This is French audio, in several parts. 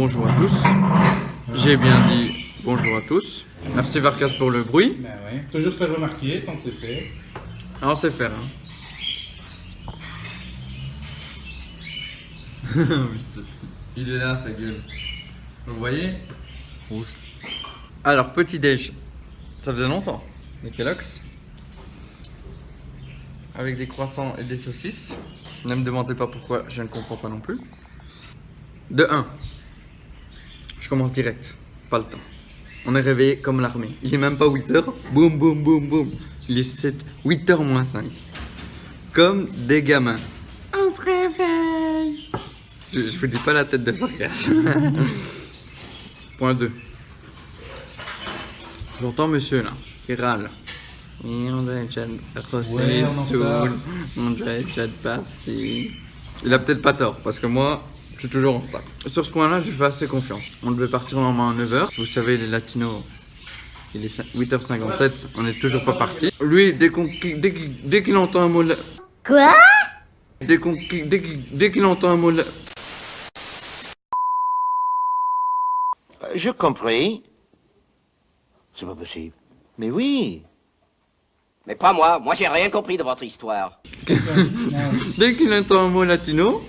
bonjour à tous. J'ai bien dit bonjour à tous. Merci Varkas pour le bruit. Ben ouais. Toujours se faire remarquer sans se faire. Alors c'est faire. Il est là, sa gueule. Vous voyez? Rouge. Alors, petit déj. Ça faisait longtemps. Des Kellogg's. Avec des croissants et des saucisses. Ne me demandez pas pourquoi, je ne comprends pas non plus. De 1. Je commence direct. Pas le temps. On est réveillé comme l'armée. Il est même pas 8h. Boum, boum, boum, boum. Il est 8h moins 5. Comme des gamins. On se réveille. Je vous dis pas la tête de Varkas. Point 2. J'entends monsieur là, qui râle. Oui, on doit être Ouais, on doit être parti. Il a peut-être pas tort, parce que moi, je suis toujours en retard. Sur ce point-là, je fais assez confiance. On devait partir normalement à 9h. Vous savez, les latinos, il est 8h57, on n'est toujours pas parti. Lui, dès qu'il entend un mot... Quoi? Dès qu'il entend un mot... Je compris. C'est pas possible. Mais oui. Mais pas moi, j'ai rien compris de votre histoire. Dès qu'il entend un mot latino,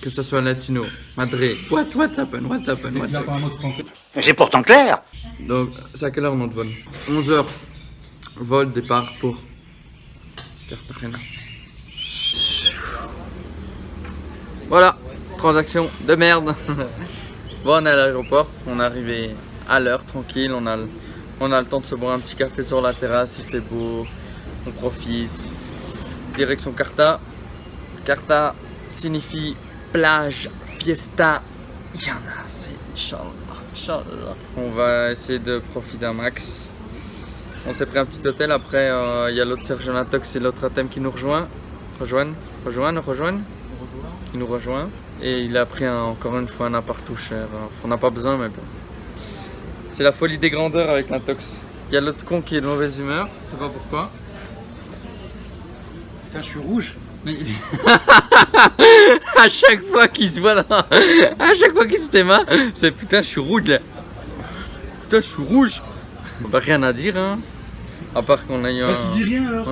que ce soit latino, madré, what's happened, Il entend un mot de français. C'est pourtant clair. Donc, c'est à quelle heure notre vol? 11h. Vol départ pour Cartagena. Voilà, transaction de merde. Bon, on est à l'aéroport, on est arrivé à l'heure, tranquille, on a le temps de se boire un petit café sur la terrasse, il fait beau, on profite. Direction Carta. Carta signifie plage, fiesta, il y en a assez, Inch'Allah. On va essayer de profiter un max. On s'est pris un petit hôtel, après il y a l'autre Sergio Natox et l'autre Atem qui nous rejoignent. Qui nous rejoint. Et il a pris encore une fois un appart tout cher. On n'a pas besoin, mais bon. C'est la folie des grandeurs avec l'intox. Il y a l'autre con qui est de mauvaise humeur, je sais pas pourquoi. Putain, je suis rouge. Mais à chaque fois qu'il se voit là, à chaque fois qu'il se téma, c'est putain, je suis rouge là. Putain, je suis rouge. Bah, rien à dire, hein. À part qu'on a eu un. Bah, tu dis rien alors.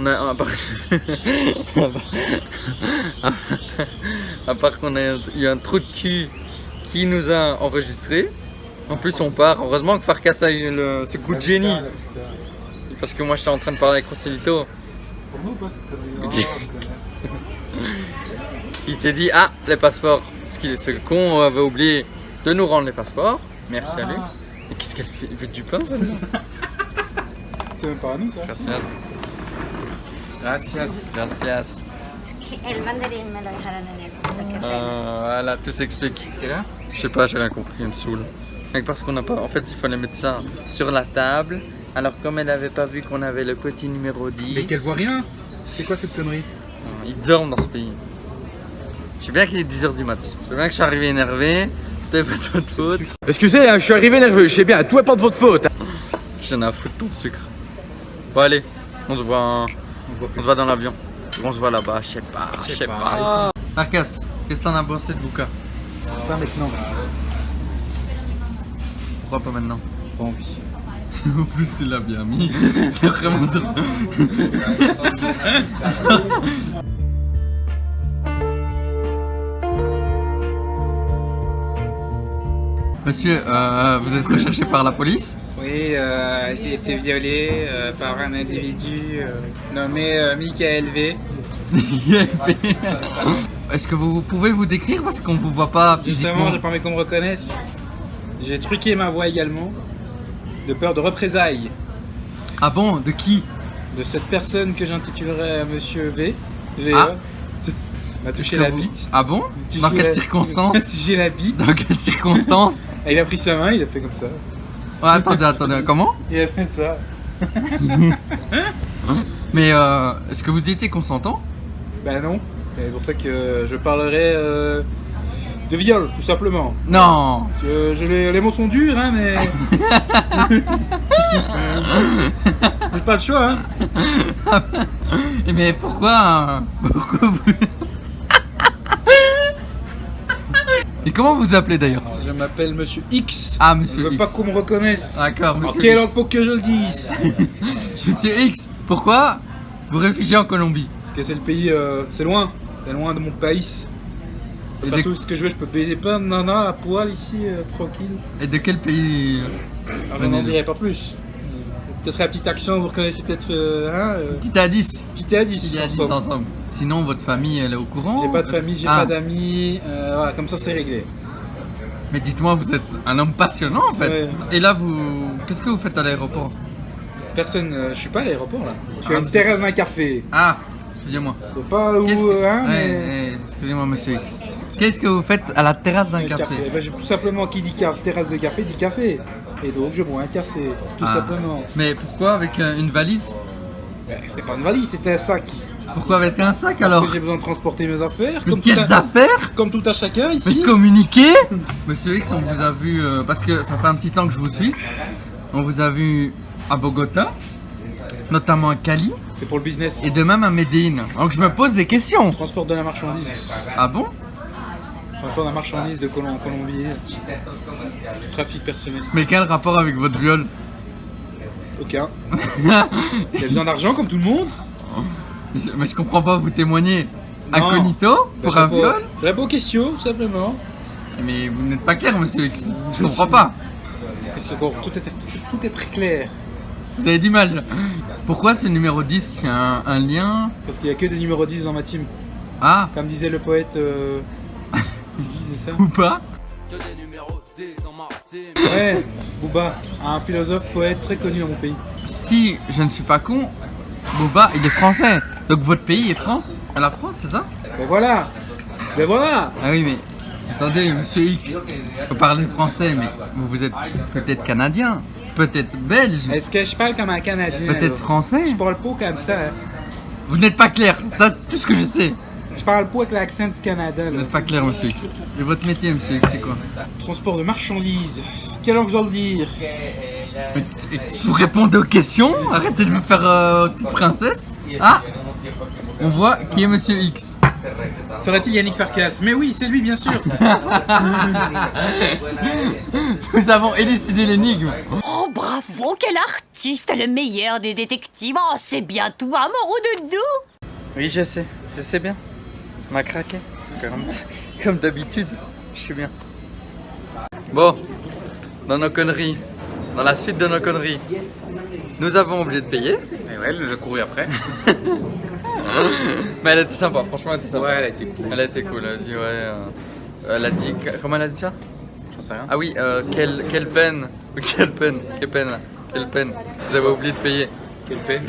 À part qu'on a eu un trou de cul qui nous a enregistré. En plus, on part. Heureusement que Varkas a eu ce coup de génie. Parce que moi, j'étais en train de parler avec Roselito. Pour nous, quoi, cette connerie. Qui s'est dit, ah, les passeports. Parce que ce con avait oublié de nous rendre les passeports. Merci à lui. Et qu'est-ce qu'elle fait? Il veut du pain, ça? C'est même pas à nous, ça. Gracias. El mandarín me lo dejaron en el secretario. Voilà, tout s'explique. Qu'est-ce qu'elle a? Je sais pas, j'ai rien compris, elle me saoule. Parce qu'on n'a pas. En fait, il fallait mettre ça sur la table. Alors, comme elle n'avait pas vu qu'on avait le petit numéro 10. Mais qu'elle voit rien. C'est quoi cette connerie? Ils dorment dans ce pays. Je sais bien qu'il est 10h du mat. Je sais bien que je suis arrivé énervé. Tout est pas de votre faute. Excusez, hein, je suis arrivé nerveux, je sais bien, tout est pas de votre faute. J'en ai à foutre ton sucre. Bon, allez, on se voit dans l'avion. On se voit là-bas, je sais pas. Varkas, qu'est-ce que t'en as pensé de Buka? Pas maintenant. Pourquoi pas maintenant? Pas envie. En plus, tu l'as bien mis. C'est vraiment drôle. Monsieur, vous êtes recherché par la police? Oui, j'ai été violé par un individu nommé Michael V. Est-ce que vous pouvez vous décrire parce qu'on vous voit pas Justement, physiquement? j'ai pas envie qu'on me reconnaisse. J'ai truqué ma voix également, de peur de représailles Ah bon? De qui? de cette personne que j'intitulerai Monsieur V. Ah. M'a touché la vous- bite. Ah bon? Touché Dans quelles la- circonstances? Touché la bite. Dans quelles circonstances? Et il a pris sa main, il a fait comme ça. Ouais, attendez, comment? Il a fait ça. Mais est-ce que vous étiez consentant? Ben non. C'est pour ça que je parlerai de viol, tout simplement. Non! Les mots sont durs, hein, mais. J'ai pas le choix, hein. Mais pourquoi vous... Et comment vous vous appelez d'ailleurs? Alors, je m'appelle Monsieur X. Ah, Je Monsieur veux X. pas qu'on me reconnaisse. D'accord, En Monsieur quelle X. langue faut que je le dise? Monsieur X, pourquoi vous réfugiez en Colombie? Parce que c'est le pays, c'est loin. C'est loin de mon pays. Je peux Et faire de- tout ce que je veux, je peux baiser plein de nanas à poil ici, tranquille. Et de quel pays Alors je n'en dirai pas plus. Peut-être un petit accent, vous reconnaissez peut-être Petit à 10. petit à 10. Petit à 10 ensemble. ensemble. Sinon, votre famille, elle est au courant? J'ai pas de famille, j'ai Ah. pas d'amis, voilà, comme ça c'est réglé. Mais dites-moi, vous êtes un homme passionnant en fait. Ouais. Et là, qu'est-ce que vous faites à l'aéroport? Personne, je suis pas à l'aéroport là. Je suis à Ah, une vous- terrasse d'un café. Ah, excusez-moi. Je sais pas où, Qu'est-ce que... hein, mais... excusez-moi, Monsieur X. Qu'est-ce que vous faites à la terrasse d'un Un café? Eh ben, tout simplement, qui dit terrasse de café, dit café. Et donc je bois un café, tout Ah. simplement. Mais pourquoi avec une valise? C'était pas une valise, c'était un sac. Pourquoi avec un sac Parce alors? que j'ai besoin de transporter mes affaires. Mais Comme quelles tout, un, affaires? comme tout à chacun Mais ici. communiquez! Monsieur X, on vous a vu, parce que ça fait un petit temps que je vous suis, on vous a vu à Bogota, notamment à Cali, C'est pour le business. et de même à Medellín. Donc je me pose des questions. Transport de la marchandise. Ah bon? Transport de la marchandise de Colombie. Trafic personnel. Mais quel rapport avec votre viol? Aucun. Il a besoin d'argent comme tout le monde. Mais je comprends pas, vous témoignez Non. incognito pour un viol? C'est la beau question, tout simplement. Mais vous n'êtes pas clair, Monsieur X. Je comprends pas. Qu'est-ce que tout est très clair. Vous avez du mal. Pourquoi ce numéro 10? Il y a un lien? Parce qu'il n'y a que des numéros 10 dans ma team. Ah, Comme disait le poète. C'est ça ou pas? Ouais, Booba, un philosophe poète très connu dans mon pays. Si je ne suis pas con, Boba, il est français. Donc votre pays est France? La France, c'est ça? Ben voilà. Ben voilà. Ah oui, mais attendez, Monsieur X, vous parlez français, mais vous êtes peut-être canadien, peut-être belge, Est-ce que je parle comme un Canadien? peut-être alors? français. Je parle pas comme ça. Hein. Vous n'êtes pas clair, c'est tout ce que je sais. Je parle pas avec l'accent du Canada. Vous Là. n'êtes pas clair, Monsieur X. Et votre métier, Monsieur X, c'est quoi? Transport de marchandises. Quelle langue je dois le dire? Vous répondez aux questions? Arrêtez de me faire petite princesse. Ah, on voit qui est Monsieur X. Serait-il Yannick Farkas? Mais oui, c'est lui, bien sûr. Nous avons élucidé l'énigme. Oh bravo, quel artiste, le meilleur des détectives. Oh, c'est bien toi, mon roux-doudou. Oui, je sais bien. On a craqué. Comme d'habitude, je sais bien. Bon, dans nos conneries, dans la suite de nos conneries, nous avons oublié de payer. Et ouais, j'ai couru après. Mais elle était sympa, franchement, elle était sympa. Ouais, elle a été cool. Elle a été cool, elle a dit, ouais. Elle a dit, comment elle a dit ça? J'en sais rien. Ah oui, quelle peine. Quelle peine, quelle peine, là. Quelle peine. Vous avez oublié de payer. Quelle peine.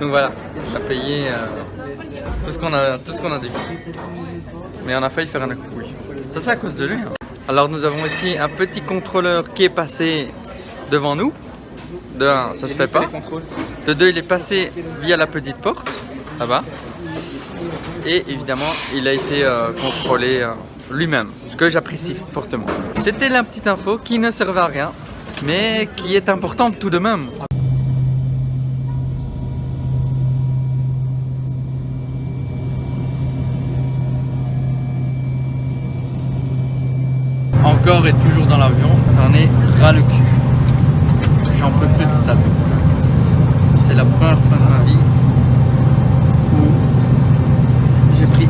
Donc voilà, on a payé tout ce qu'on a dit. Mais on a failli faire un couille. Ça c'est à cause de lui. Hein. Alors nous avons ici un petit contrôleur qui est passé devant nous. De 1, ça se fait pas. De 2, il est passé via la petite porte, là-bas. Et évidemment, il a été contrôlé lui-même, ce que j'apprécie fortement. C'était la petite info qui ne servait à rien, mais qui est importante tout de même. Encore et toujours dans l'avion, j'en ai ras le cul. J'en peux plus de cet avion. C'est la première fois de ma vie où j'ai pris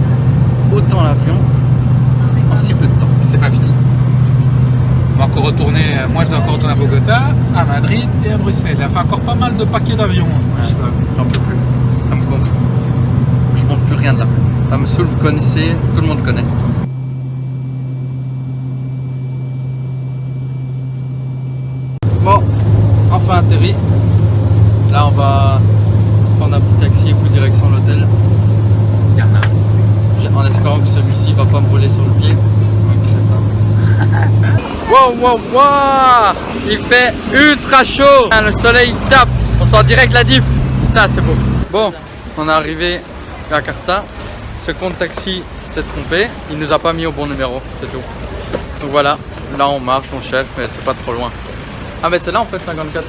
autant l'avion en si peu de temps. Mais c'est pas fini. On va encore retourner, moi je dois encore retourner à Bogota, à Madrid et à Bruxelles. Il a fait encore pas mal de paquets d'avions. J'en peux plus. Ça me gonfle. Je monte plus rien de là. Ça me saoule, vous connaissez, tout le monde connaît. Bon, enfin atterri. Là on va prendre un petit taxi et puis direction l'hôtel. En espérant que celui-ci va pas me brûler sur le pied. Wow, wow, wow! Il fait ultra chaud! Le soleil tape, on sent direct la diff. Ça c'est beau. Bon, on est arrivé à Jakarta. Ce compte taxi s'est trompé, il nous a pas mis au bon numéro, c'est tout. Donc voilà, là on marche, on cherche, mais c'est pas trop loin. Ah mais c'est là en fait 54.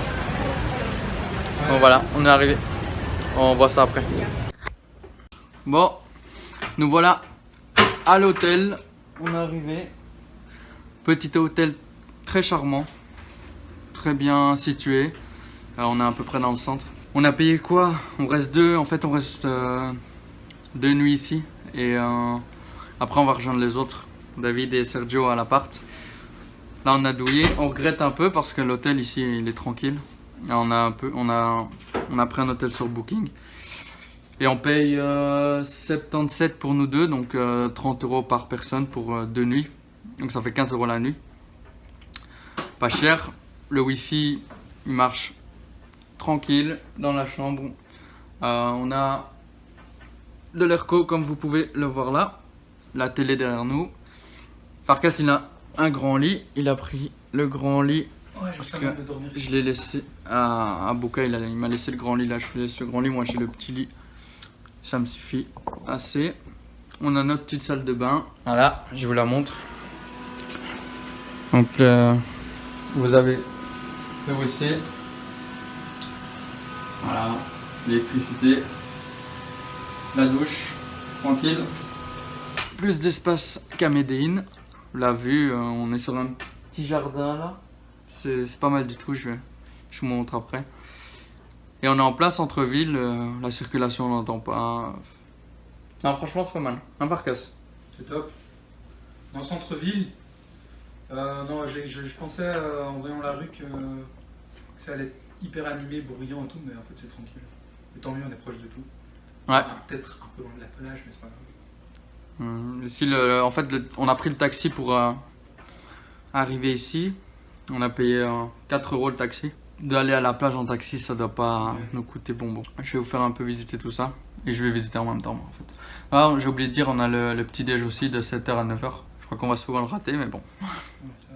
Bon voilà, on est arrivé. On voit ça après. Bon, nous voilà à l'hôtel. on est arrivé. Petit hôtel très charmant, très bien situé. Alors, on est à peu près dans le centre. On a payé quoi? On reste deux, en fait on reste 2 nuits ici. Et après on va rejoindre les autres, David et Sergio à l'appart. Là on a douillé, on regrette un peu parce que l'hôtel ici il est tranquille. Et on a pris un hôtel sur Booking. Et on paye 77 pour nous deux, donc 30 € par personne pour 2 nuits. Donc ça fait 15 € la nuit. Pas cher. Le wifi il marche tranquille dans la chambre. On a de l'airco comme vous pouvez le voir là. La télé derrière nous. Farkas il a un grand lit. Il a pris le grand lit. Ouais, Parce je que de dormir. je l'ai laissé à Bouka, il m'a laissé le grand lit là, je lui laisse le grand lit, moi j'ai le petit lit, ça me suffit assez. On a notre petite salle de bain, voilà, je vous la montre. Donc vous avez le WC, voilà, l'électricité, la douche, tranquille, plus d'espace qu'à Médéine. La vue, on est sur un petit jardin là. C'est pas mal du tout, je vous montre après. Et on est en plein centre-ville, la circulation on n'entend pas. Non, franchement c'est pas mal, un Farkas. C'est top. Dans le centre-ville, non, je pensais en voyant la rue que ça allait être hyper animé, bruyant et tout, mais en fait c'est tranquille. Et tant mieux, on est proche de tout. Ouais. Peut-être un peu loin de la plage, mais c'est pas grave. Ici, en fait, on a pris le taxi pour arriver ici. On a payé 4 € le taxi. D'aller à la plage en taxi, ça doit pas nous coûter bonbon. Je vais vous faire un peu visiter tout ça. Et je vais visiter en même temps, moi, en fait. Alors, j'ai oublié de dire, on a le petit déj aussi de 7h à 9h. Je crois qu'on va souvent le rater, mais bon. Ouais, ça.